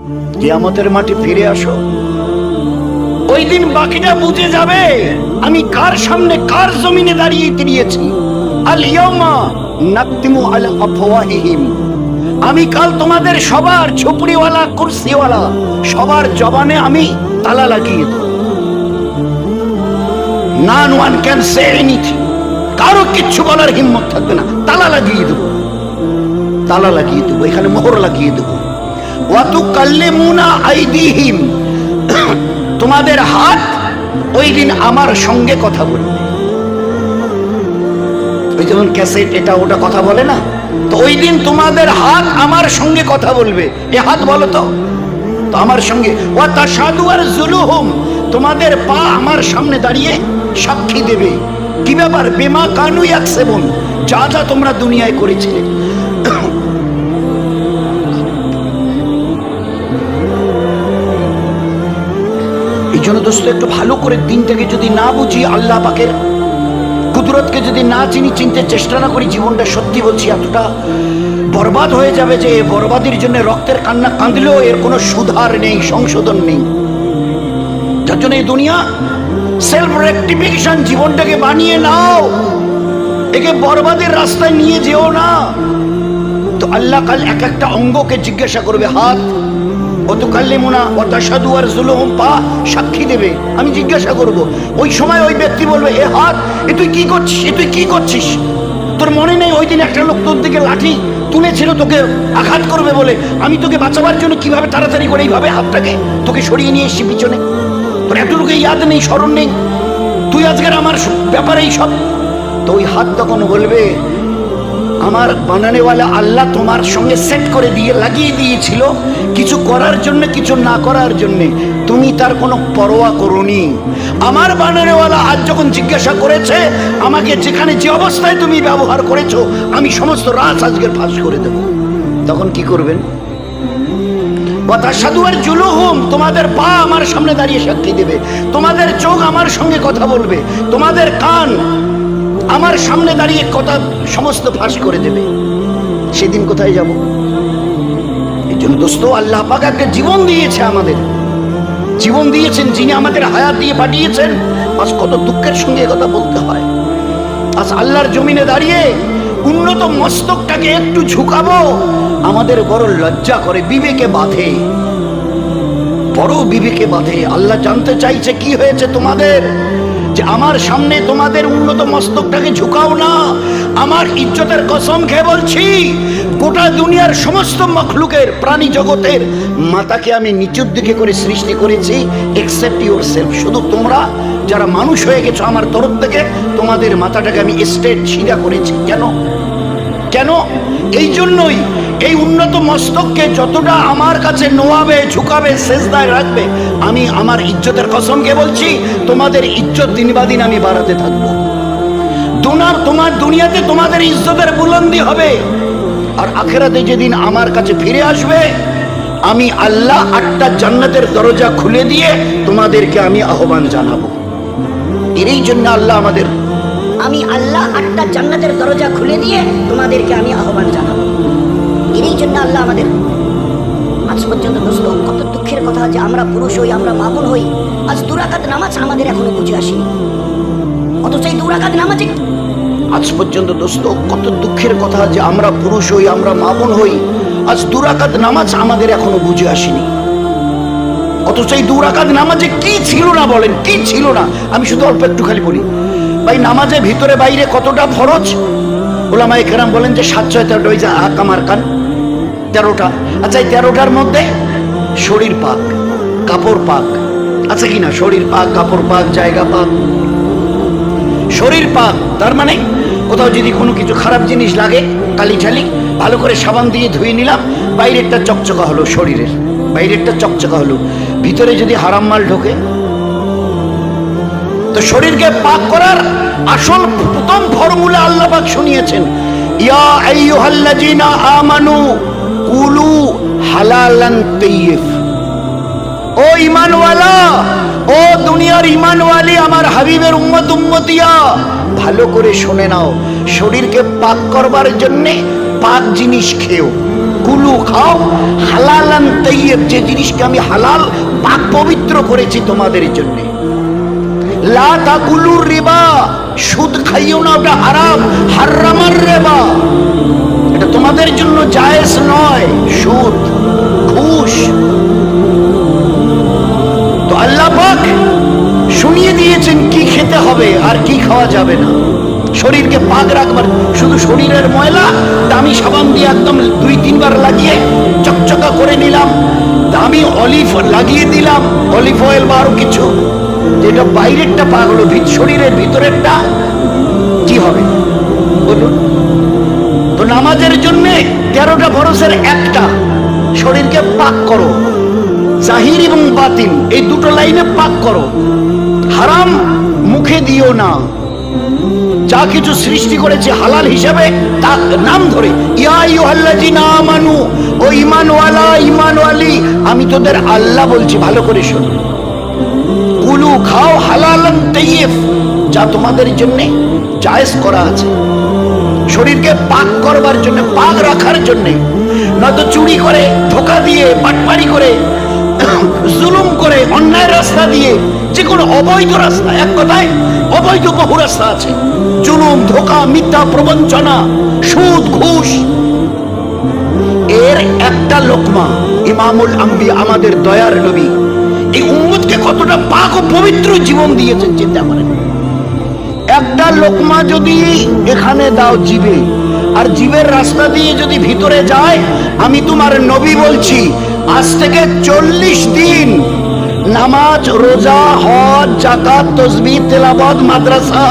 কিয়ামতের মাঠে ফিরে আসো। ওই দিন বাকিটা বুঝে যাবে আমি কার সামনে কার জমিনে দাঁড়িয়ে দিয়েছি। আল ইয়াউমা নাকতিমু আলা আফওয়াহিহিম, আমি কাল তোমাদের সবার ঝুপড়িওয়ালা কুরসিওয়ালা সবার জবানে আমি তালা লাগিয়ে দেব। নন ওয়ান ক্যান সে এনিথিং, কারো কিচ্ছু বলার হিম্মত থাকবে না। তালা লাগিয়ে দেব, তালা লাগিয়ে দেব, এখানে মোহর লাগিয়ে দেব। ওয়া তুকাল্লিমুনা আইদিহিম, তোমাদের হাত ওই দিন আমার সঙ্গে কথা বলবে। ওই যেমন ক্যাসেট এটা ওটা কথা বলে না, তো ওই দিন তোমাদের হাত আমার সঙ্গে কথা বলবে। এ হাত বলো তো আমার সঙ্গে। ওয়া তাশহাদু আরজুলুহুম, তোমাদের পা আমার সামনে দাঁড়িয়ে সাক্ষী দেবে। কি ব্যাপার? বিমা কানু ইয়াকসিবুন, যা যা তোমরা দুনিয়ায় করেছিলে। এই জন্য দোস্ত একটু ভালো করে দিনটাকে যদি না বুঝি, আল্লাহ পাকের কুদরতকে যদি না চিনি, চিনতে চেষ্টা না করি, জীবনটা সত্যি বলছি এতটা বরবাদ হয়ে যাবে যে বরবাদের জন্য রক্তের কান্না কাঁদলেও এর কোনো সুধার নেই, সংশোধন নেই। যার জন্য এই দুনিয়া সেলফ রেকটিফিকেশন জীবনটাকে বানিয়ে নাও, একে বরবাদের রাস্তায় নিয়ে যেও না। তো আল্লাহ কাল এক একটা অঙ্গকে জিজ্ঞাসা করবে, হাত অতুকাল্লিমুনা ওয়া তাশহাদু আরজুলুহুম, পা সাক্ষী দেবে। আমি জিজ্ঞাসা করব, ওই সময় ওই ব্যক্তি বলবে, এ হাত, এ তুই কি করছিস, এ তুই কি করছিস? তোর মনে নেই ওই দিন একটা লোক তোর দিকে লাঠি তুলেছিল তোকে আঘাত করবে বলে, আমি তোকে বাঁচাবার জন্য কিভাবে তাড়াতাড়ি করে এইভাবে হাতটাকে তোকে সরিয়ে নিয়ে এসেছি পিছনে। তোর এতটুকু ইয়াদ নেই, স্মরণ নেই, তুই আজকের আমার ব্যাপারে এই সব। তো ওই হাত তখন বলবে, আমার বানানেওয়ালা আল্লাহ তোমার সঙ্গে সেট করে দিয়ে লাগিয়ে দিয়েছিল কিছু করার জন্য, কিছু না করার জন্য, তুমি তার কোনো পরোয়া করোনি। আমার বানানেওয়ালা আজ যখন জিজ্ঞাসা করেছে আমাকে, যেখানে যে অবস্থায় তুমি ব্যবহার করেছো, আমি সমস্ত রাজ আজকের ফাঁস করে দেব। তখন কি করবেন? ওয়া তাশহাদু আরজুলুহুম, তোমাদের পা আমার সামনে দাঁড়িয়ে সাক্ষী দেবে, তোমাদের চোখ আমার সঙ্গে কথা বলবে, তোমাদের কান আমার সামনে দাঁড়িয়ে কথা সমস্ত ফাঁস করে দেবে। সেদিন কোথায় যাব? এই জন্য দোস্ত, আল্লাহ পাক একটা জীবন দিয়েছে, আমাদের জীবন দিয়েছেন, যিনি আমাদের হায়াত দিয়ে পাঠিয়েছেন। আজ কত দুঃখের সঙ্গে কথা বলতে হয়। আজ আল্লাহর জমিনে দাঁড়িয়ে উন্নত মস্তকটাকে একটু ঝুঁকাবো, আমাদের বড় লজ্জা করে, বিবেকে বাঁধে, বড় বিবেকে বাঁধে। আল্লাহ জানতে চাইছে কি হয়েছে তোমাদের, যে আমার সামনে তোমাদের উন্নত মস্তকটাকে ঝুঁকাও না। আমার ইজ্জতের কসম খেয়ে বলছি, গোটা দুনিয়ার সমস্ত মখলুকের, প্রাণী জগতের মাথাকে আমি নিচুর দিকে করে সৃষ্টি করেছি, এক্সেপ্ট ইউর সেলফ। শুধু তোমরা যারা মানুষ হয়ে গেছো আমার তরফ থেকে, তোমাদের মাথাটাকে আমি স্ট্রেট সিধা করেছি। কেন? কেন? এই জন্যই, এই উন্নত মস্তককে যতটা আমার কাছে নোয়াবে, ঝুঁকাবে, সেজদায় রাখবে, আমি আমার ইজ্জতের কসমকে বলছি, তোমাদের ইজ্জত দিন বা দিন আমি বাড়াতে থাকবো। তোমার দুনিয়াতে তোমাদের ইজ্জতের বুলন্দি হবে, আর আখেরাতে যেদিন আমার কাছে ফিরে আসবে, আমি আল্লাহ 8টা জান্নাতের দরজা খুলে দিয়ে তোমাদেরকে আমি আহ্বান জানাবো। এরই জন্য আল্লাহ আমাদের, আমি আল্লাহ 8টা জান্নাতের দরজা খুলে দিয়ে তোমাদেরকে আমি আহ্বান জানাবো। এরই জন্য আল্লাহ আমাদের। আজ পর্যন্ত দোস্ত, কত দুঃখের কথা যে আমরা পুরুষ হই, আমরা মা বোন হই, আজ 2 রাকাত নামাজ আমাদের এখনো বুঝে আসেনি। অথচ এই 2 রাকাত নামাজে, আজ পর্যন্ত দোস্ত, কত দুঃখের কথা যে আমরা পুরুষ হই, আমরা মা বোন হই, আজ 2 রাকাত নামাজ আমাদের এখনো বুঝে আসেনি। অথচ এই 2 রাকাত নামাজে কি ছিল না বলেন, কি ছিল না? আমি শুধু অল্প একটু খালি বলি ভাই, নামাজের ভিতরে বাইরে কতটা ফরজ? ওলামায়ে কেরাম বলেন যে 7-13টা, ওই যে আকাম আরকান 13টা। আচ্ছা, এই 13টার মধ্যে শরীর পাক, কাপড় পাক আছে কিনা? শরীর পাক, কাপড় পাক, জায়গা পাক। শরীর পাক তার মানে কোথাও যদি কোনো কিছু খারাপ জিনিস লাগে, কালি ঠালি, ভালো করে সাবান দিয়ে ধুয়ে নিলাম, বাইরেরটা চকচকা হলো, শরীরের বাইরেরটা চকচকা হলো, ভিতরে যদি হারাম মাল ঢোকে, তো শরীরকে পাক করার আসল প্রথম ফর্মুলা আল্লাহ পাক শুনিয়েছেন, ইয়া আইয়ুহাল্লাযীনা আমানু কুলু হালালান তাইয়্যিব। ও ঈমানওয়ালা, ও দুনিয়ার ঈমানওয়ালি, আমার হাবিবের উম্মত উম্মতিয়া, ভালো করে শুনে নাও, শরীরকে পাক করবার জন্য পাক জিনিস খেও। কুলু কুলু খাও হালালান তাইয়্যিব, যে জিনিসকে আমি হালাল পাক পবিত্র করেছি তোমাদের জন্য। লা তাকুলু রিবা, সুদ খাইও না, ওটা হারাম, হারামার রিবা, এটা তোমাদের জন্য জায়েজ নয়। সুদ, ঘুষ। তো আল্লাহ পাক শুনিয়ে দিয়েছেন কি খেতে হবে আর কি খাওয়া যাবে না। শরীরকে পাক রাখবার, শুধু শরীরের ময়লা দামি সাবান দিয়ে একদম 2-3 বার লাগিয়ে চকচকা করে নিলাম, দামি অলিভ লাগিয়ে দিলাম, অলিভ অয়েল বা আরো কিছু, যেটা বাইরেরটা পাক হলো, শরীরের ভিতরেরটা কি হবে বলুন? তো নামাজের জন্য 13টা ফরজের একটা, শরীরকে পাক করো, জাহির এবং বাতিন এই দুটো লাইনে পাক করো। হারাম মুখে দিও না। যা কিছু সৃষ্টি করেছে হালাল হিসাবে তার নাম ধরে, ইয়া আইয়ুহাল্লাযিনা আমানু, ও ঈমানওয়ালা ঈমানওয়ালি, আমি তোদের আল্লাহ বলছি, ভালো করে শোনো। কুলু খাও হালালান তাইয়্যিব, যা তোমাদের জন্য জায়েজ করা আছে, শরীরকে পাক করবার জন্য, পাক রাখার জন্য। নয়তো চুরি করে, ধোঁকা দিয়ে, বাটপারি করে, জুলুম করে, অন্যায় রাস্তা দিয়ে, যে কোনো অবৈধ রাস্তা, এক কথায় অবৈধ বহু রাস্তা আছে, জুলুম, ধোঁকা, মিথ্যা প্রবঞ্চনা, সুদ, ঘুষ। এর একটা লোকমা ইমামুল আম্বিয়া, আমাদের দয়ার নবী, এই উম্মতকে কতটা পাক ও পবিত্র জীবন দিয়েছেন চিন্তা করেন। একটা লোকমা যদি এখানে দাও জিবে, আর জিবের রাস্তা দিয়ে যদি ভিতরে যায়, আমি তোমার নবী বলছি, আজ থেকে 40 দিন নামাজ, রোজা, হজ, যাকাত, তাসবিহ, তেলাওয়াত, মাদ্রাসা,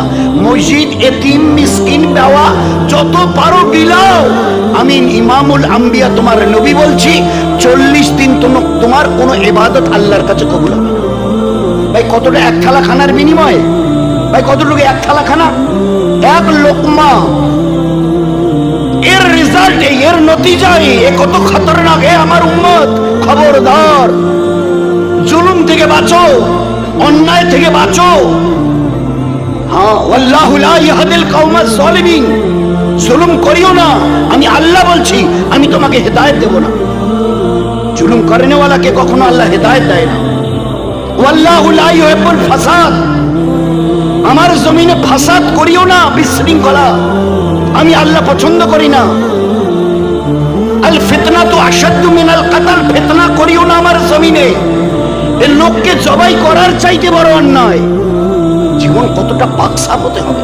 মসজিদ, এতিম, মিসকিন দেওয়া, যত পারো বিলাও। আমি ইমামুল আম্বিয়া তোমার নবী বলছি, 40 দিন তোমার কোনো ইবাদত আল্লাহর কাছে কবুল হবে না। ভাই কতটা এক থালা খানার বিনিময়ে, ভাই কতটুকু এক থালা খানা, এক লোকমা, এর রেজাল্ট, এর নতিজায় এ কত খতরনাক। হে আমার উম্মত, খবরদার, জুলুম থেকে বাঁচো, অন্যায় থেকে বাঁচো। হ্যাঁ, ওয়াল্লাহু লা ইয়াহদিল কওমাজ যালিমিন, জুলুম করিও না, আমি আল্লাহ বলছি, আমি তোমাকে হেদায়েত দেব না। জুলুম করেনেওয়ালাকে কখনো আল্লাহ হেদায়েত দেয় না। ওয়াল্লাহু লা ইউহিব্বুল ফাসাদ, আমার জমিনে ফাসাদ করিও না, বিশৃঙ্খলা, আমি আল্লাহ পছন্দ করি না। আল ফিতনাতু আশাদ্দু মিনাল কাতাল, ফিতনা করিও না আমার জমিনে, এই লোককে জবাই করার চাইতে বড় অন্যায়। জীবন কতটা পাক সাফ হতে হবে।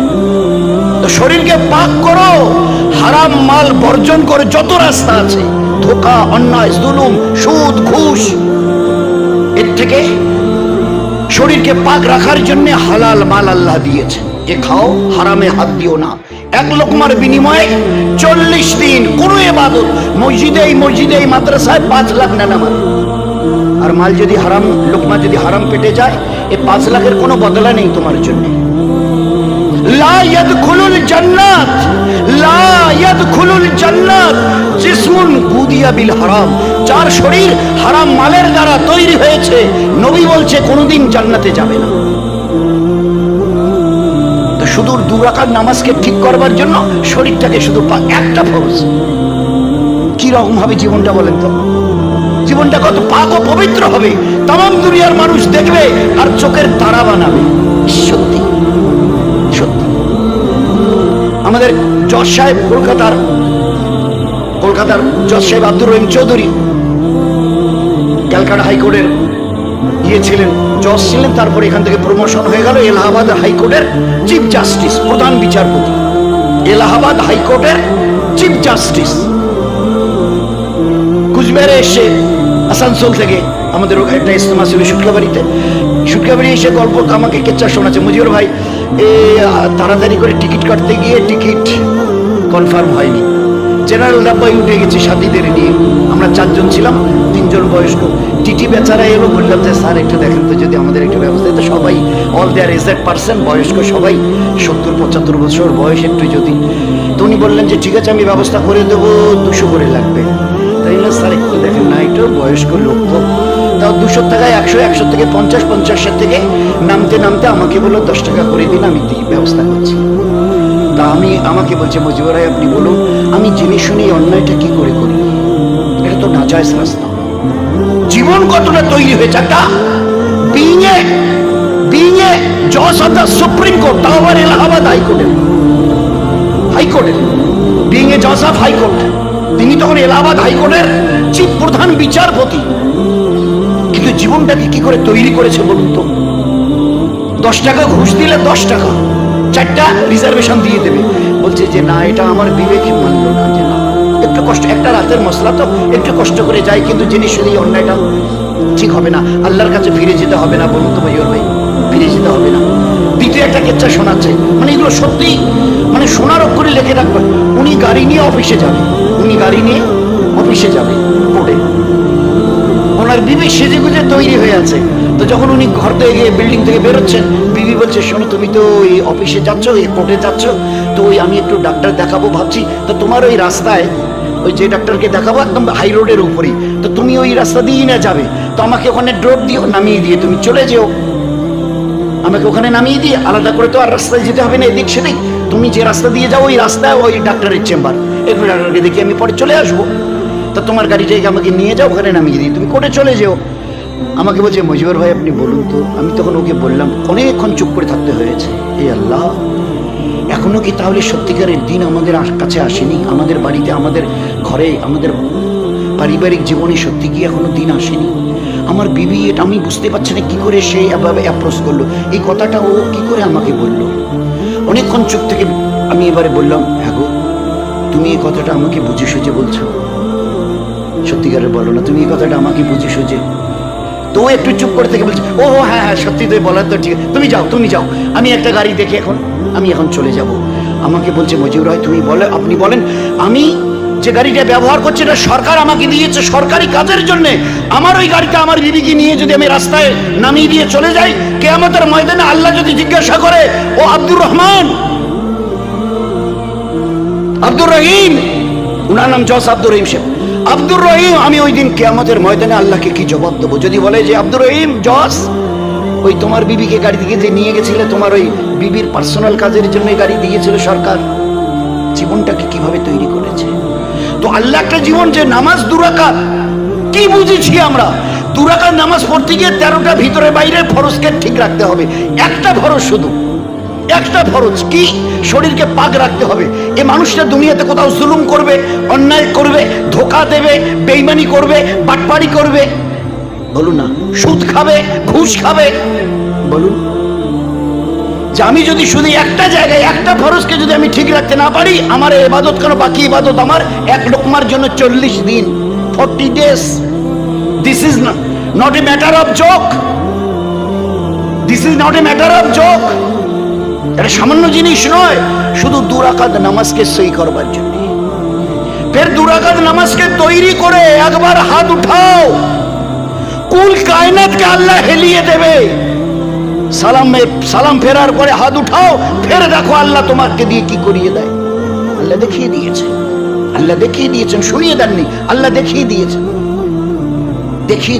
তো শরীরকে পাক করো, হারাম মাল বর্জন করে, যত রাস্তা আছে, ধোঁকা, অন্যায়, জুলুম, সুদ, ঘুষ, এর থেকে শরীরকে পাক রাখার জন্য হালাল মাল আল্লাহ দিয়েছে, এ খাও, হারামে হাত দিও না। এক লোকমার বিনিময়ে 40 দিন কোন ইবাদত, মসজিদে মাদ্রাসায় 5 লাখ না নামাজ। আর মাল যদি হারাম, লোকমা যদি হারাম পেটে যায়, এই 5 লাখের কোনো বদলা নেই তোমার জন্য। লা ইয়াদখুলুল জান্নাত, লা ইয়াদখুলুল জান্নাত জিসমুন গুদিয়া বিল হারাম, যার শরীর হারাম মালের দ্বারা তৈরি হয়েছে, নবী বলছে কোনোদিন জান্নাতে যাবে না। তো শুধু 2 রাকাত নামাজকে ঠিক করবার জন্য শরীরটাকে শুধু একটা ফরজ, কি রকম হবে জীবনটা বলেন তো? জীবনটা কত পাক ও পবিত্র হবে, তাম দুনিয়ার মানুষ দেখবে আর চোখের তারা বানাবে। সত্যি সত্যি। আমাদের জজ সাহেব, কলকাতার জজ সাহেব আব্দুর রহিম চৌধুরী, ক্যালকাটা হাইকোর্টের ছিলেন, জজ ছিলেন, তারপরে এখান থেকে প্রমোশন হয়ে গেল এলাহাবাদ হাইকোর্টের চিফ জাস্টিস, প্রধান বিচারপতি, এলাহাবাদ হাইকোর্টের চিফ জাস্টিস। কুচবিহারে এসে, আসানসোল থেকে আমাদের একটা ইজতেমা ছিল সুটকাবাড়ি এসে গল্প আমাকে কেচ্চা শোনাচ্ছে, মুজিবুর ভাই তাড়াতাড়ি করে টিকিট কাটতে গিয়ে টিকিট কনফার্ম হয়নি, জেনারেল ডাব্বায় উঠে গেছি সাথীদের নিয়ে, আমরা 4 জন ছিলাম, 3 জন বয়স্ক। টিটি বেচারা এলো, বললাম যে স্যার একটু দেখেন তো যদি আমাদের একটু ব্যবস্থা, তো সবাই অল দেয়ার এজেড পার্সন, বয়স্ক সবাই, 70-75 বছর বয়স, একটু যদি। তো উনি বললেন যে ঠিক আছে আমি ব্যবস্থা করে দেবো, 200 করে লাগবে। তাই না স্যার একটু দেখেন না, একটু বয়স্ক লোক তো, তাও 200 টাকায় 100 থেকে 50 থেকে নামতে আমাকে বললো 10 টাকা করে দিন, আমি ব্যবস্থা করছি। তা আমাকে বলছে মুজিবুর ভাই আপনি বলুন, আমি জেনে শুনে অন্যায়টা কি করে করি, তো নাজায়েজ রাস্তা। জীবন কতটা তৈরি হয়েছে একটা বিং এ জজ অফ দ্য সুপ্রিম কোর্ট, তাও আবার এলাহাবাদ হাইকোর্টের বিং এ জজ অফ হাইকোর্ট, তিনি তখন এলাহাবাদ হাইকোর্টের চিফ প্রধান বিচারপতি। কিন্তু জীবনটাকে কি করে তৈরি করেছে বলুন তো? 10 টাকা ঘুষ দিলে 10 টাকা 4টা রিজার্ভেশন দিয়ে দেবে। বলছে যে না, এটা আমার বিবেকে মানল না, যে না একটু কষ্ট, একটা রাতের মশলা তো একটু কষ্ট করে যাই, কিন্তু জিনিস এই অন্যায়টা ঠিক হবে না, আল্লাহর কাছে ফিরে যেতে হবে না। বলুন তো মজুর ভাই, ফিরে যেতে হবে না। দ্বিতীয় একটা কেচ্ছা শোনাচ্ছে, মানে এগুলো সত্যি, মানে সোনার অক্ষরে লিখে রাখবেন। উনি গাড়ি নিয়ে অফিসে যাবে, কোর্টে। ওনার বিবি সেজে গুজে তৈরি হয়ে আছে। তো যখন উনি ঘর থেকে গিয়ে বিল্ডিং থেকে বেরোচ্ছেন, বিবি বলছে শোনো, তুমি তো ওই অফিসে যাচ্ছ, এই কোর্টে যাচ্ছ, তো ওই আমি একটু ডাক্তার দেখাবো ভাবছি, তো তোমার ওই রাস্তায় ওই যে ডাক্তারকে দেখাবো একদম হাই রোডের উপরেই, তো তুমি ওই রাস্তা দিয়েই না যাবে, তো আমাকে ওখানে ড্রপ দিও, নামিয়ে দিয়ে তুমি চলে যেও, আমাকে ওখানে নামিয়ে দিয়ে আলাদা করে তো আর রাস্তায় যেতে হবে না এদিক সেদিক, তুমি যে রাস্তা দিয়ে যাও ওই রাস্তায় ওই ডাক্তারের চেম্বার, একটু ডাক্তারকে দেখি আমি পরে চলে আসবো, তা তোমার গাড়িটাকে আমাকে নিয়ে যাও, ওখানে নামিয়ে দিই, তুমি কোর্টে চলে যেও। আমাকে বলছে মজিবর ভাই আপনি বলুন তো। আমি তখন ওকে বললাম, অনেকক্ষণ চুপ করে থাকতে হয়েছে, এ আল্লাহ, এখনো কি তাহলে সত্যিকারের দিন আমাদের কাছে আসেনি? আমাদের বাড়িতে, আমাদের ঘরে, আমাদের পারিবারিক জীবনে সত্যি কি এখনো দিন আসেনি? আমার বিবি, এটা আমি বুঝতে পারছি না কি করে সে এভাবে অ্যাপ্রোচ করলো, এই কথাটা ও কি করে আমাকে বললো। অনেকক্ষণ চুপ থেকে আমি এবারে বললাম, হ্যাঁ গো, তুমি এই কথাটা আমাকে বুঝে সুঝে বলছো? সত্যিকারের বলো না, তুমি এই কথাটা আমাকে বুঝে সুঝে? তো একটু চুপ করে থেকে বলছে, ও হ্যাঁ হ্যাঁ সত্যি, তুই বলার তো ঠিক, তুমি যাও, আমি একটা গাড়ি দেখে আমি এখন চলে যাব। আমাকে বলছে মজিবুর ভাই তুমি বলে, আপনি বলেন, আমি যে গাড়িটা ব্যবহার করছি এটা সরকার আমাকে দিয়েছে সরকারি কাজের জন্য, আমার ওই গাড়িটা আমার বিবিকে নিয়ে যদি আমি রাস্তায় নামিয়ে দিয়ে চলে যাই, কিয়ামতের ময়দানে আল্লাহ যদি জিজ্ঞাসা করে, ও আব্দুর রহমান, আব্দুর রহিম, উনার নাম জজ আব্দুর রহিম সাহেব, আব্দুর রহিম, আমি ওই দিন কিয়ামতের ময়দানে আল্লাহকে কি জবাব দেবো? যদি বলে যে আব্দুর রহিম জজ, ওই তোমার বিবিকে গাড়ি থেকে যে নিয়ে গেছিলে, তোমার ওই বিবির পার্সোনাল কাজের জন্য গাড়ি দিয়েছিল সরকার, জীবনটাকে কিভাবে তৈরি করেছে। তো আল্লাহ একটা জীবন, যে নামাজ 2 রাকাত, কি বুঝেছি আমরা? 2 রাকাত নামাজ পড়তে গিয়ে 13টা ভিতরে বাইরের ফরজকে ঠিক রাখতে হবে। একটা ফরজ, শুধু একটা ফরজ কি? শরীরকে পাক রাখতে হবে। এই মানুষটা দুনিয়াতে কোথাও জুলুম করবে, অন্যায় করবে, ধোঁকা দেবে, বেঈমানি করবে, বাটপাড়ি করবে, বলুন না, সুদ খাবে, ঘুষ খাবে, বলুন, যে আমি যদি শুধু একটা জায়গায় একটা ফরজকে যদি আমি ঠিক রাখতে না পারি, আমার ইবাদত কেন, বাকি ইবাদত আমার এক লোকমার জন্য 40 দিন, 40 days। This is not a matter of joke, this is not a matter of joke. এটা সামান্য জিনিস নয়, শুধু 2 রাকাত নামাজকে সই করবার জন্য। ফের 2 রাকাত নামাজকে তৈরি করে একবার হাত উঠাও, কুল কায়নাতকে আল্লাহ হেলিয়ে দেবে। সালাম ফেরার পরে হাত উঠাও, ফের দেখো আল্লাহ তোমাকে দিয়ে কি করিয়ে দেয়। আল্লাহ দেখিয়ে দিয়েছেন, শুনিয়ে দেননি, আল্লাহ দেখিয়ে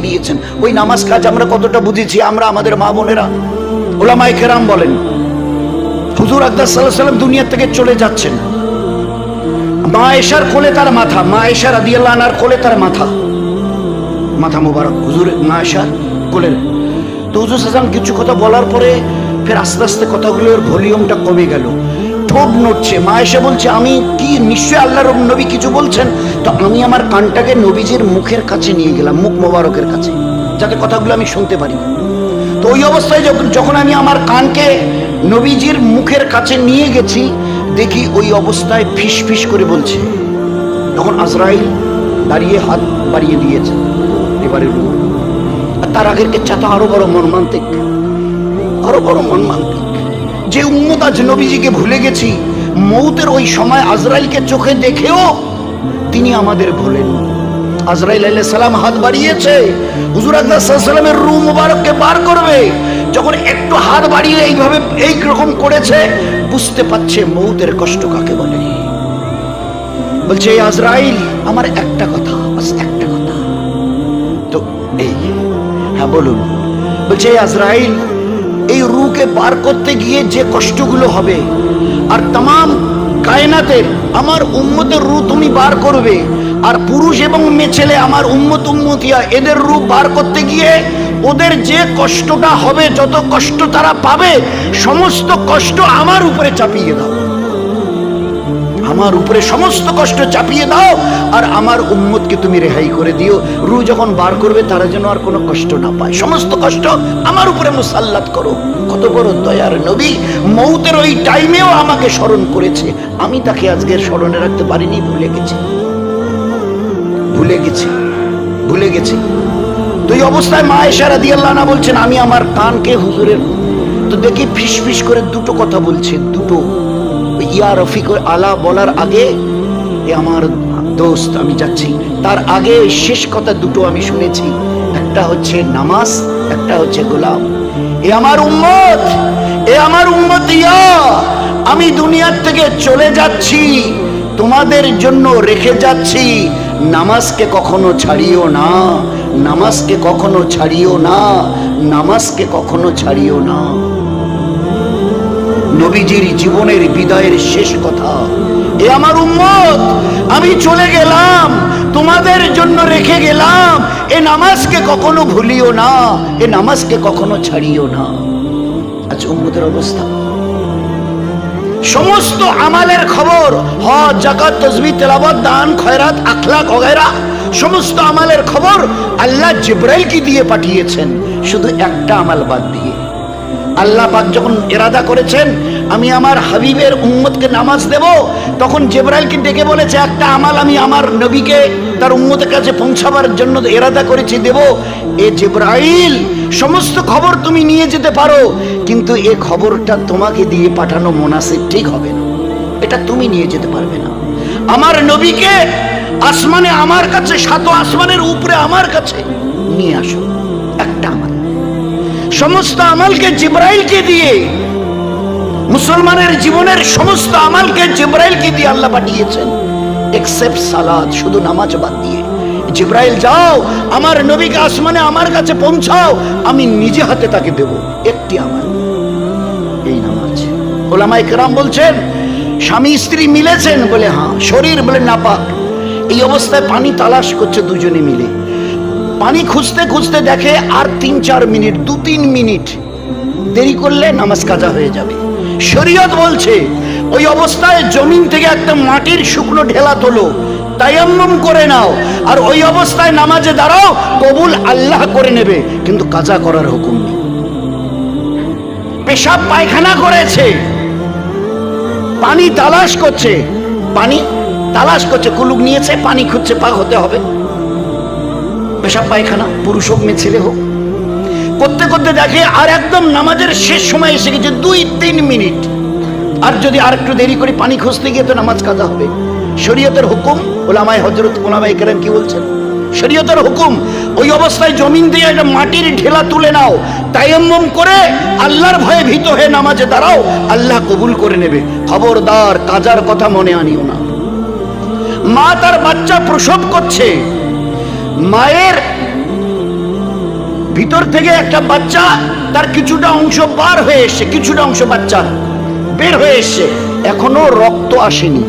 দিয়েছেন। ওই নামাজ কাজ আমরা কতটা বুঝেছি? আমরা, আমাদের মা বোনেরা, ওলামায়ে কেরাম বলেন, হুজুর আকরাম সাল্লাল্লাহু আলাইহি ওয়াসাল্লাম দুনিয়া থেকে চলে যাচ্ছেন, মা আয়েশার কোলে তার মাথা, মা আয়েশা রাদিয়াল্লাহু আনহার কোলে তার মাথা মুবারক হুজুর মা আয়েশার কোলে। তো হুজুর সাল্লাল্লাহু কিছু কথা বলার পরে ফের আস্তে আস্তে কথাগুলোর ভলিউমটা কমে গেল, ঠোঁট নড়ছে। মা আয়েশা বলছে, আমি কি, নিশ্চয়ই আল্লাহর নবী কিছু বলছেন। তো আমি আমার কানটাকে নবীজির মুখের কাছে নিয়ে গেলাম, মুখ মোবারকের কাছে, যাতে কথাগুলো আমি শুনতে পারি। তো ওই অবস্থায় যখন আমি আমার কানকে নবীজির মুখের কাছে নিয়ে গেছি, দেখি ওই অবস্থায় ফিস ফিস করে বলছে। তখন আজরাইল দাঁড়িয়ে হাত বাড়িয়ে দিয়েছে এবারে। আর তার আগের কেচ্ছা তো আরো বড় মর্মান্তিক। যে উম্মত আজ নবীজিকে ভুলে গেছি, মৌতের ওই সময় আজরাইলকে চোখে দেখেও তিনি আমাদের ভোলেন। আজরাইল আলাইহিস সালাম হাত বাড়িয়েছে, হুজুর আকরাম সাল্লাল্লাহু আলাইহি ওয়াসাল্লামের রূহ মুবারককে বার করবে। যখন একটু হাত বাড়িয়ে এইভাবে এই রকম করেছে, বুঝতে পারছে মৌতের কষ্ট কাকে বলে। বলছে, এই আজরাইল, আমার একটা কথা, বাস একটা কথা। তো এই, হ্যাঁ বলুন। বলছে, এই আজরাইল, এই রূহকে বার করতে গিয়ে যে কষ্টগুলো হবে, আর तमाम কায়নাতের আমার উম্মতের রূহ তুমি বার করবে, আর পুরুষ এবং মেয়ে ছেলে আমার উম্মত উম্মতিয়া এদের রূপ বার করতে গিয়ে ওদের যে কষ্টটা হবে, যত কষ্ট তারা পাবে, সমস্ত কষ্ট আমার উপরে চাপিয়ে দাও, আমার উপরে সমস্ত কষ্ট চাপিয়ে দাও, আর আমার উম্মতকে তুমি রেহাই করে দিও। রূহ যখন বার করবে তারা যেন আর কোনো কষ্ট না পায়, সমস্ত কষ্ট আমার উপরে মুসাল্লাত করো। কত বড় দয়ার নবী, মৌতের ওই টাইমেও আমাকে স্মরণ করেছে, আমি তাকে আজকে স্মরণে রাখতে পারিনি, ভুলে গেছি। তো এই অবস্থায় মা আয়েশা রাদিয়াল্লাহু আনহা বলছেন, আমি আমার কানকে হুজুরের তো দেখি ফিস ফিস করে দুটো কথা বলছে, দুটো ইয়া রফিক আলা বলার আগে, এ আমার দোস্ত আমি যাচ্ছি, তার আগে শেষ কথা দুটো আমি শুনেছি, একটা হচ্ছে নামাজ, একটা হচ্ছে গোলাম। এ আমার উম্মত ইয়া, আমি দুনিয়ার থেকে চলে যাচ্ছি, তোমাদের জন্য রেখে যাচ্ছি, নামাজকে কখনো ছাড়িও না, নামাজকে কখনো ছাড়িও না, নামাজকে কখনো ছাড়িও না। নবীজির জীবনের বিদায়ের শেষ কথা, এ আমার উম্মত, আমি চলে গেলাম, তোমাদের জন্য রেখে গেলাম, এ নামাজকে কখনো ভুলিও না, এ নামাজকে কখনো ছাড়িও না। আজ উম্মতের অবস্থা, সমস্ত আমালের খবর, হজ, যাকাত, তাসবিহ, তেলাওয়াত, দান, খয়রাত, আখলাক ওগেরা, সমস্ত আমালের খবর আল্লাহ জিবরাইলকে দিয়ে পাঠিয়েছেন, শুধু একটা আমাল বাদ দিয়ে। আল্লাহ পাক যখন ইরাদা করেছেন আমি আমার হাবিবের উম্মতকে নামাজ দেব, তখন জিবরাইলকে ডেকে বলেছে, একটা আমাল আমি আমার নবীকে তার উম্মতের কাছে পৌঁছাবার জন্য ইরাদা করেছি দেব। এ জিবরাইল, সমস্ত খবর তুমি নিয়ে যেতে পারো, কিন্তু এ খবরটা তোমাকে দিয়ে পাঠানো মুনাসিব ঠিক হবে না, এটা তুমি নিয়ে যেতে পারবে না। আমার নবীকে আসমানে আমার কাছে, সাত আসমানের উপরে আমার কাছে নিয়ে আসো, একটা আমাল। সমস্ত আমালকে জিবরাইলকে দিয়ে, মুসলমানের জীবনের সমস্ত আমালকে জিবরাইলকে দিয়ে আল্লাহ পাঠিয়েছেন, এক্সেপ্ট সালাত, শুধু নামাজ বাদ দিয়ে। জিবরাইল যাও আমার নবীকে আসমানে আমার কাছে পৌঁছাও, আমি নিজে হাতে তাকে দেব, একটি আমাল, এই নামাজ। ওলামায়ে কেরাম বলছেন, স্বামী স্ত্রী মিলেছেন বলে হ্যাঁ, শরীর বলে নাপাক, এই অবস্থায় পানি তালাশ করছে দুজনে মিলে, পানি খুঁজতে খুঁজতে দেখে আর 3-4 মিনিট, 2-3 মিনিট দেরি করলে নামাজ কাজা হয়ে যাবে। শরীয়ত বলছে ওই অবস্থায় জমিন থেকে একটা মাটির শুকনো ঢেলা তোলো, তায়াম্মুম করে নাও, আর ওই অবস্থায় নামাজে দাঁড়াও, কবুল আল্লাহ করে নেবে, কিন্তু কাজা করার হুকুম নেই। পেশাব পায়খানা করেছে, পানি তালাশ করছে, কুলুক নিয়েছে, পানি খুঁজছে, পাক হতে হবে। পেশাব পায়খানা পুরুষ হোক মেয়ে ছেলে হোক, করতে করতে দেখে আর একদম নামাজের শেষ সময় এসে গেছে, 2-3 মিনিট, আর যদি আর একটু দেরি করে পানি খুঁজতে গিয়ে তো নামাজ কাজা হবে। শরীয়তের হুকুম, ওলামায়ে হযরত ওলামায়ে কেরাম কি বলছেন, শরীয়তের হুকুম ওই অবস্থায় জমিন দিয়ে একটা মাটির ঢেলা তুলে নাও, তায়াম্মুম করে আল্লাহর ভয়ে ভীত হয়ে নামাজে দাঁড়াও, আল্লাহ কবুল করে নেবে। খবরদার কাজার কথা মনে আনিও না। মা তার বাচ্চা প্রসব করছে, মায়ের ভিতর থেকে একটা বাচ্চা, তার কিছুটা অংশ বার হয়ে এসছে, কিছুটা অংশ বাচ্চা বের হয়ে এসছে, এখনো রক্ত আসেনি।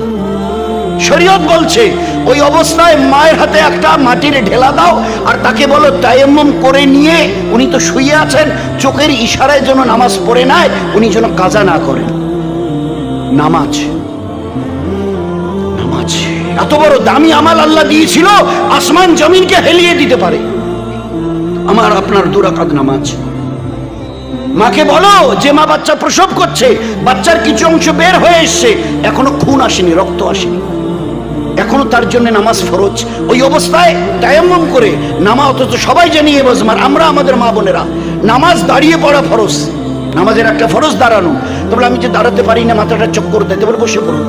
শরীয়ত বলছে ওই অবস্থায় মায়ের হাতে একটা মাটির ঢেলা দাও, আর তাকে বলো তায়াম্মুম করে নিয়ে, উনি তো শুয়ে আছেন, চোখের ইশারায় যেন নামাজ পড়ে নেয়, উনি যেন কাজা না করেন। নামাজ এত বড় দামি আমাল আল্লাহ দিয়েছিল, আসমান জমিনকে হেলিয়ে দিতে পারে। আমার আপনার 2 রাকাত নামাজ। মাকে বলো যে মা বাচ্চা প্রসব করছে, বাচ্চার কিছু অংশ বের হয়ে এসছে, এখনো খুন আসেনি, রক্ত আসেনি, এখনো তার জন্য নামাজ ফরজ। ওই অবস্থায় তায়াম্মুম করে নামাজ, অথচ সবাই জানি এ বজমার, আমরা আমাদের মা বোনেরা, নামাজ দাঁড়িয়ে পড়া ফরজ, নামাজের একটা ফরজ দাঁড়ানো। তবে আমি যে দাঁড়াতে পারি না, মাথাটা চক্কর দেয়, তবে বসে পড়ুন।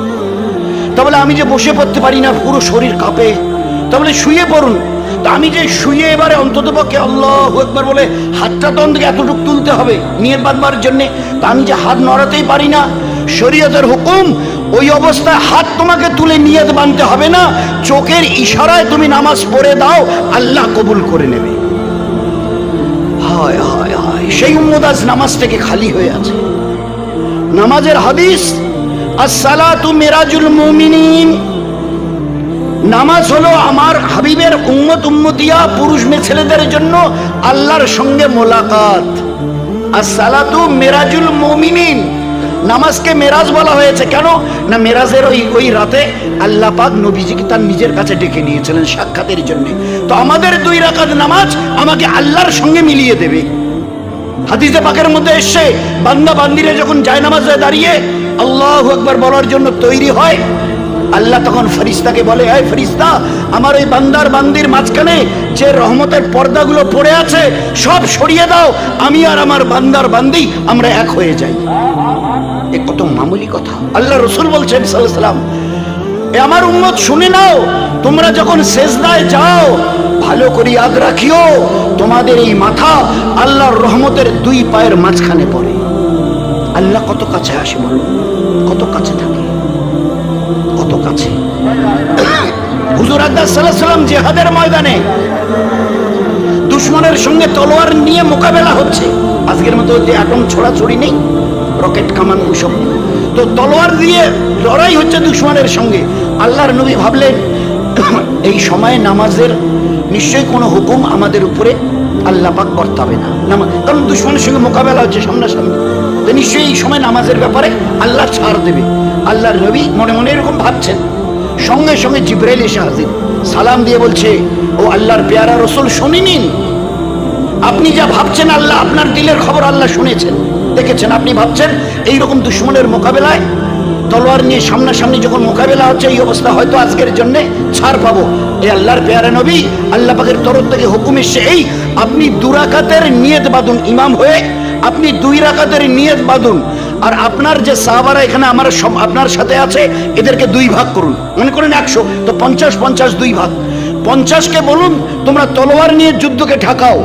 তাহলে আমি যে বসে পড়তে পারি না, পুরো শরীর কাঁপে, তাহলে শুয়ে পড়ুন। তো আমি যে শুয়ে এবারে অন্তত পক্ষে আল্লাহু আকবার বলে হাতটা তো অন্তত এতটুকু তুলতে হবে নিয়ত বাঁধবার জন্যে, তা আমি যে হাত নড়াতেই পারি না। শরীয়তের হুকুম ওই অবস্থায় হাত তোমাকে তুলে নিয়ত বাঁধতে হবে না, চোখের ইশারায় তুমি নামাজ পড়ে দাও, আল্লাহ কবুল করে নেবে। হায় হায় হায়, সেই উম্মত আজ নামাজ থেকে খালি হয়ে আছে। নামাজের হাদিস, আসসালাতু মিরাজুল মুমিনিন, নামাজ হলো আমার হাবিবের উম্মত উম্মতিয়া পুরুষ মেয়ে ছেলেদের জন্য আল্লাহর সঙ্গে মোলাকাত। as-salatu মিরাজুল মুমিনিন, নামাজকে মেরাজ বলা হয়েছে কেন না, মেরাজের ওই রাতে আল্লাহ পাক নবীজিকে তার নিজের কাছে ডেকে নিয়েছিলেন সাক্ষাতের জন্য। তো আমাদের 2 রাকাত নামাজ আমাকে আল্লাহর সঙ্গে মিলিয়ে দেবে। হাদিসে পাকের মধ্যে এসে বান্দা বান্দিরা যখন জায়নামাজে দাঁড়িয়ে আল্লাহু আকবার বলার জন্য তৈরি হয়, আল্লাহ তখন ফেরেশতাকে বলে, এই ফেরেশতা, আমার এই বান্দার বান্দির মাঝখানে যে রহমতের পর্দাগুলো পড়ে আছে সব সরিয়ে দাও, আমি আর আমার বান্দার বান্দি আমরা এক হয়ে যাই। এ কত মামুলি কথা। আল্লাহ রাসূল বলছেন সাল্লাল্লাহু আলাইহি ওয়াসাল্লাম, এ আমার উম্মত শুনে নাও, তোমরা যখন সেজদায় যাও ভালো করে ইয়াদ রাখিও তোমাদের এই মাথা আল্লাহর রহমতের 2 পায়ের মাঝখানে পড়ে। আল্লাহ কত কাছে আসে বলো, কত কাছে থাকে, কত কাছে। হুজুর আকরাম সাল্লাল্লাহু আলাইহি ওয়াসাল্লাম জিহাদের ময়দানে দুশমনের সঙ্গে তলোয়ার নিয়ে মোকাবেলা হচ্ছে। আজকের মতো যে অ্যাটম ছোড়াছড়ি নেই, রকেট কামান ওসব, তো তলোয়ার দিয়ে লড়াই হচ্ছে দুশমনের সঙ্গে। আল্লাহর নবী ভাবলেন এই সময়ে নামাজের নিশ্চয়ই কোনো হুকুম আমাদের উপরে আল্লাহ পাক বর্তাবে না, কারণ দুশমনের সঙ্গে মোকাবেলা হচ্ছে সামনাসামনি, তো নিশ্চয়ই এই সময় নামাজের ব্যাপারে আল্লাহ ছাড় দেবে। আল্লাহর নবী মনে মনে এরকম ভাবছেন, সঙ্গে সঙ্গে জিবরাইল এসে হাজির, সালাম দিয়ে বলছে, ও আল্লাহর পেয়ারা রাসূল শুনে নিন, আপনি যা ভাবছেন আল্লাহ আপনার দিলের খবর আল্লাহ শুনেছেন, দেখেছেন। আপনি ভাবছেন এইরকম দুশমনের মোকাবেলায় তলোয়ার নিয়ে সামনাসামনি যখন মোকাবেলা হচ্ছে এই অবস্থা, হয়তো আজকের জন্য ছাড় পাবো। এই আল্লাহর পেয়ারা নবী, আল্লাহ পাকের তরফ থেকে হুকুম এসে এই আপনি 2 রাকাতের নিয়ত বাঁধুন, ইমাম হয়ে আপনি 2 রাকাতের নিয়ত বাঁধুন, আর আপনার যে সাহাবারা এখানে আমার সব আপনার সাথে আছে এদেরকে 2 ভাগ করুন, মনে করেন 100, তো 50-50 2 ভাগ। 50কে বলুন তোমরা তলোয়ার নিয়ে যুদ্ধকে ঠেকাও,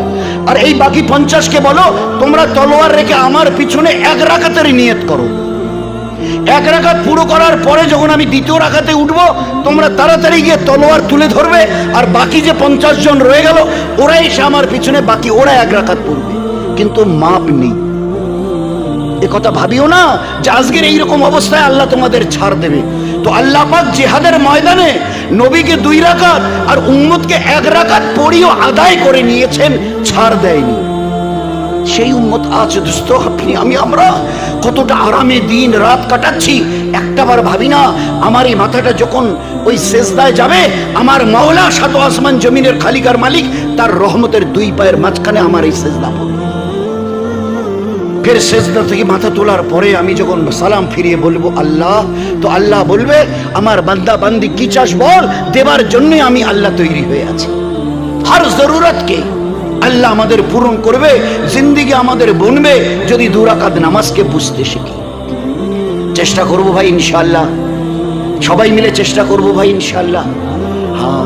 আর এই বাকি 50কে বলো তোমরা তলোয়ার রেখে আমার পিছনে 1 রাকাতের নিয়ত করো। 1 রাকাত পুরো করার পরে যখন আমি 2য় রাকাতে উঠবো, তোমরা তাড়াতাড়ি গিয়ে তলোয়ার তুলে ধরবে, আর বাকি যে 50 জন রয়ে গেল ওরা এসে আমার পিছনে বাকি ওরা 1 রাকাত পড়বে, কিন্তু মাপ নেই। এ কথা ভাবিও না যে আজকের এইরকম অবস্থায় আল্লাহ তোমাদের ছাড় দেবে। তো আল্লাহ পাক জিহাদের ময়দানে নবীকে 2 রাকাত আর উম্মতকে 1 রাকাত পড়িও আদায় করে নিয়েছেন, ছাড় দেয়নি। সেই উম্মত আছে দোস্ত, আপনি আমি আমরা কতটা আরামে দিন রাত কাটাচ্ছি, একটাবার ভাবি না আমার এই মাথাটা যখন ওই সেজদায় যাবে, আমার মাওলা 7 আসমান জমিনের খালিকার মালিক, তার রহমতের 2 পায়ের মাঝখানে আমার এই সেজদা পড়বে। ফের সেজদা থেকে মাথা তোলার পরে আমি যখন সালাম ফিরিয়ে বলবো আল্লাহ, তো আল্লাহ বলবে আমার বান্দা বান্দি কি চাস বল, দেবার জন্য আমি আল্লাহ তৈরি হয়ে আছি। হর জরুরতকে আল্লাহ আমাদের পূরণ করবে, জিন্দেগি আমাদের বনবে যদি 2 রাকাত নামাজকে বুঝতে শিখি। চেষ্টা করবো ভাই ইনশাআল্লাহ, সবাই মিলে চেষ্টা করবো ভাই ইনশাআল্লাহ। হ্যাঁ,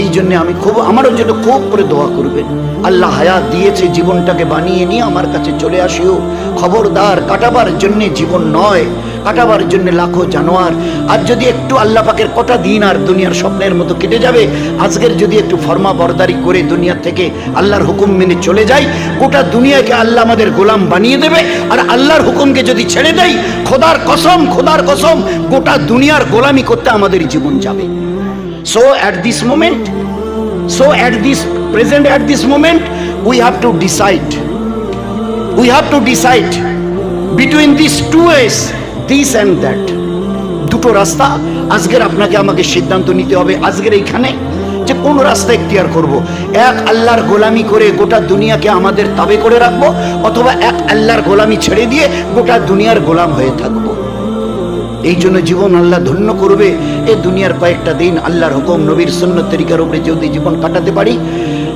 এই জন্য আমি খুব আমারও জন্য খুব করে দোয়া করবেন। আল্লাহ হায়াত দিয়েছে, জীবনটাকে বানিয়ে নিয়ে আমার কাছে চলে আসিও। খবরদার, কাটাবার জন্য জীবন নয়, কাটাবার জন্য লাখো জানোয়ার। আর যদি একটু আল্লাহ পাকের কটা দিন আর দুনিয়ার স্বপ্নের মতো কেটে যাবে, আজকের যদি একটু ফরমা বরদারি করে দুনিয়া থেকে আল্লাহর হুকুম মেনে চলে যাই, গোটা দুনিয়াকে আল্লাহ আমাদের গোলাম বানিয়ে দেবে। আর আল্লাহর হুকুমকে যদি ছেড়ে দেই, খোদার কসম গোটা দুনিয়ার গোলামি করতে আমাদের জীবন যাবে। So at this moment, we have to decide. We have to decide between these 2 ways, this and that. 2টো রাস্তা আজকের আপনাকে আমাকে সিদ্ধান্ত নিতে হবে আজকের এইখানে, যে কোন রাস্তা ইখতিয়ার করব। এক আল্লাহর গোলামি করে গোটা দুনিয়াকে আমাদের তাবে করে রাখবো, অথবা এক আল্লাহর গোলামি ছেড়ে দিয়ে গোটা দুনিয়ার গোলাম হয়ে থাকবো। এই জন্য জীবন আল্লাহ ধন্য করবে। এই দুনিয়ার কয়েকটা দিন আল্লাহর হুকুম নবীর সুন্নত তরিকার উপরে যদি জীবন কাটাতে পারি,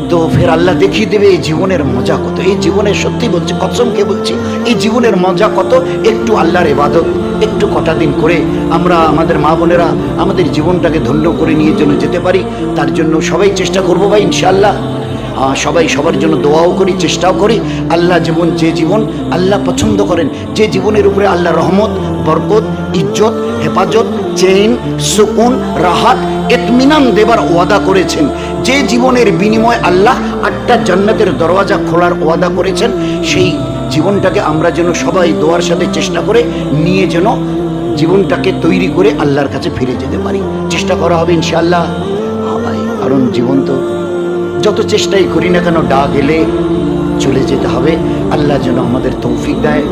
তো ফের আল্লাহ দেখিয়ে দেবে এই জীবনের মজা কত। এই জীবনের সত্যি বলছি, কসমকে বলছি, এই জীবনের মজা কত। একটু আল্লাহর ইবাদত একটু কটা দিন করে আমরা আমাদের মা বোনেরা আমাদের জীবনটাকে ধন্য করে নিয়ে যেন যেতে পারি, তার জন্য সবাই চেষ্টা করবো ভাই ইনশাআল্লাহ। সবাই সবার জন্য দোয়াও করি, চেষ্টাও করি। আল্লাহ যে জীবন আল্লাহ পছন্দ করেন, যে জীবনের উপরে আল্লাহ রহমত, বরকত, ইজ্জত, হেফাজত, চেইন, সুকুন, রাহাত, ইতমিনান দেবার ওয়াদা করেছেন, যে জীবনের বিনিময়ে আল্লাহ 8টা জান্নাতের দরওয়াজা খোলার ওয়াদা করেছেন, সেই জীবনটাকে আমরা যেন সবাই দোয়ার সাথে চেষ্টা করে নিয়ে যেন জীবনটাকে তৈরি করে আল্লাহর কাছে ফিরে যেতে পারি। চেষ্টা করা হবে ইনশাআল্লাহ। হ্যাঁ ভাই, কারণ জীবন তো যত চেষ্টাই করি না কেন ডাক এলে চলে যেতে হবে। আল্লাহ যেন আমাদের তৌফিক দেয়।